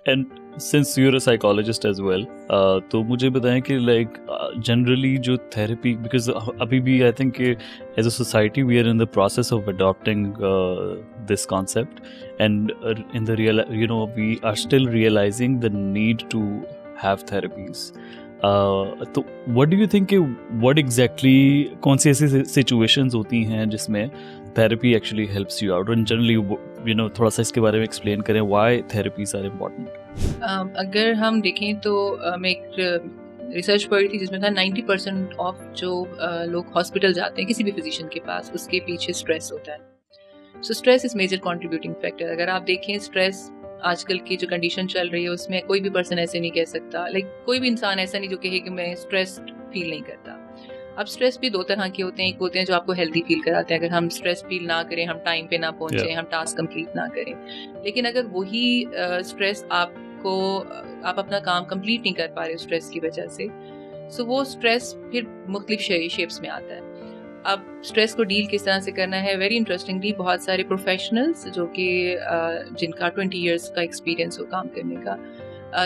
And since you're a psychologist as well, तो मुझे बताएं कि लाइक जनरली जो थेरेपी, बिकॉज अभी भी I think as a society we are in the process of adopting this concept, and in the real we are still realizing the need to have therapies. तो what do you think, what exactly कौन सी ऐसी situations होती हैं जिसमें therapy actually helps you out, and generally थोड़ा सा इसके बारे में एक्सप्लेन करें व्हाई थेरेपीज आर इम्पोर्टेंट. अगर हम देखें तो मैं एक रिसर्च पढ़ी थी जिसमें था 90% ऑफ जो लोग हॉस्पिटल जाते हैं किसी भी फिजिशियन के पास, उसके पीछे स्ट्रेस होता है. So stress is major contributing factor. अगर आप देखें स्ट्रेस आजकल की जो कंडीशन चल रही है उसमें कोई भी पर्सन ऐसे नहीं कह सकता, कोई भी इंसान ऐसा नहीं जो कहे कि मैं स्ट्रेस्ड फील नहीं करता. अब स्ट्रेस भी दो तरह के होते हैं. एक होते हैं जो आपको हेल्दी फील कराते हैं, अगर हम स्ट्रेस फील ना करें, हम टाइम पे ना पहुंचे, हम टास्क कंप्लीट ना करें. लेकिन अगर वही स्ट्रेस आप अपना काम कंप्लीट नहीं कर पा रहे स्ट्रेस की वजह से, सो वो स्ट्रेस फिर मुख्तलिफ शेप्स में आता है. अब स्ट्रेस को डील किस तरह से करना है, वेरी इंटरेस्टिंगली बहुत सारे प्रोफेशनल्स जो कि जिनका 20 इयर्स का एक्सपीरियंस हो काम करने का,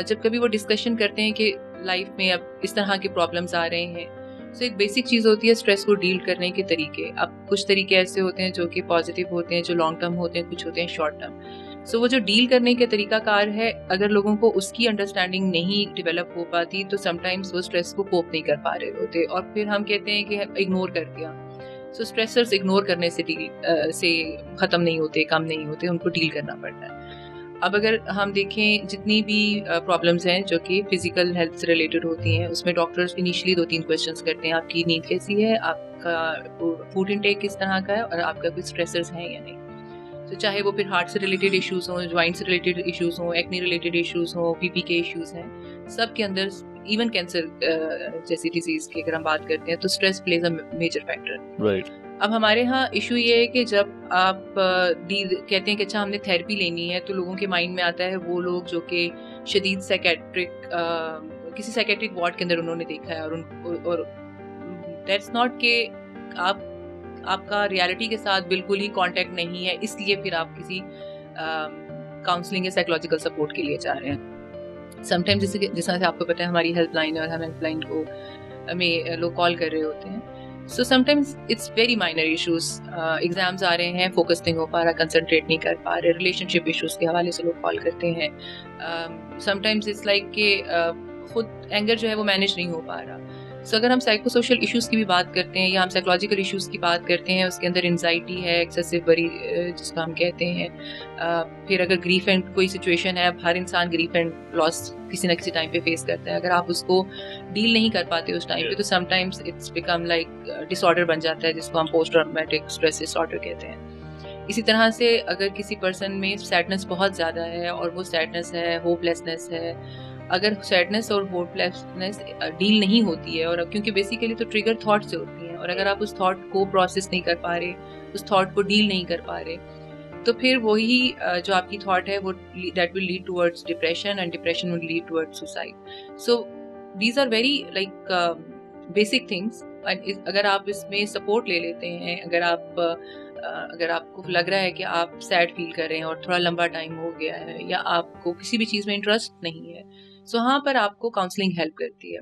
जब कभी वो डिस्कशन करते हैं कि लाइफ में अब इस तरह के प्रॉब्लम्स आ रहे हैं, सो एक बेसिक चीज़ होती है स्ट्रेस को डील करने के तरीके. अब कुछ तरीके ऐसे होते हैं जो कि पॉजिटिव होते हैं, जो लॉन्ग टर्म होते हैं, कुछ होते हैं शॉर्ट टर्म. सो वो जो डील करने के तरीकाकार है, अगर लोगों को उसकी अंडरस्टैंडिंग नहीं डेवलप हो पाती तो समटाइम्स वो स्ट्रेस को कोप नहीं कर पा रहे होते और फिर हम कहते हैं कि इग्नोर कर दिया. सो स्ट्रेसर्स इग्नोर करने से ख़त्म नहीं होते, कम नहीं होते, उनको डील करना पड़ता है. अब अगर हम देखें जितनी भी प्रॉब्लम्स हैं जो कि फिजिकल हेल्थ से रिलेटेड होती हैं, उसमें डॉक्टर्स इनिशियली 2-3 क्वेश्चंस करते हैं. आपकी नींद कैसी है, आपका फूड इनटेक किस तरह का है और आपका कोई स्ट्रेसर्स हैं या नहीं. तो चाहे वो फिर हार्ट से रिलेटेड इश्यूज़ हों, ज्वाइंट से रिलेटेड इश्यूज़ हों, एक्ने रिलेटेड इश्यूज़ हों, बीपी के इश्यूज़ हैं, सब के अंदर इवन कैंसर जैसी डिजीज़ की अगर हम बात करते हैं तो stress plays a major factor. Right. अब हमारे यहाँ इशू ये है कि जब आप कहते हैं कि अच्छा हमने थेरेपी लेनी है, तो लोगों के माइंड में आता है वो लोग जो कि शदीद किसी साइकेट्रिक वार्ड के अंदर उन्होंने देखा है और दैट्स नॉट कि आपका रियलिटी के साथ बिल्कुल ही कांटेक्ट नहीं है, इसलिए फिर आप किसी काउंसलिंग या साइकोलॉजिकल सपोर्ट के लिए जा रहे हैं. समटाइम्स जिस तरह से आपको पता है हमारी हेल्पलाइन है और हम हेल्पलाइन को में लोग कॉल कर रहे होते हैं. So sometimes it's very minor issues. Exams आ रहे हैं, फोकस नहीं हो पा रहा, कंसंट्रेट नहीं कर पा रहे, रिलेशनशिप इश्यूज के हवाले से लोग कॉल करते हैं. समटाइम्स इट्स लाइक कि खुद एंगर जो है वो मैनेज नहीं हो पा रहा. सो अगर हम साइको सोशल इश्यूज़ की भी बात करते हैं या हम साइकोलॉजिकल इश्यूज़ की बात करते हैं, उसके अंदर एंजाइटी है, एक्सेसिव वरी जिसको हम कहते हैं. फिर अगर ग्रीफ एंड कोई सिचुएशन है, अब हर इंसान ग्रीफ एंड लॉस किसी ना किसी टाइम पे फेस करता है. अगर आप उसको डील नहीं कर पाते उस टाइम पे तो sometimes it's become like disorder बन जाता है, जिसको हम पोस्ट ट्रॉमेटिक स्ट्रेस डिसऑर्डर कहते हैं. इसी तरह से अगर किसी पर्सन में सैडनेस बहुत ज़्यादा है और वो सैडनेस है, होपलेसनेस है, अगर सैडनेस और होपलेसनेस डील नहीं होती है, और क्योंकि बेसिकली तो ट्रिगर थॉट से होती हैं, और अगर आप उस थॉट को प्रोसेस नहीं कर पा रहे, उस थॉट को डील नहीं कर पा रहे, तो फिर वही जो आपकी थॉट है वो that will lead towards depression and depression will lead towards suicide. So these are very like basic things. अगर आप इसमें सपोर्ट ले लेते हैं, अगर आपको लग रहा है कि आप सैड फील कर रहे हैं और थोड़ा लंबा टाइम हो गया है या आपको किसी भी चीज़ में इंटरेस्ट नहीं है, सो हाँ पर आपको काउंसलिंग हेल्प करती है.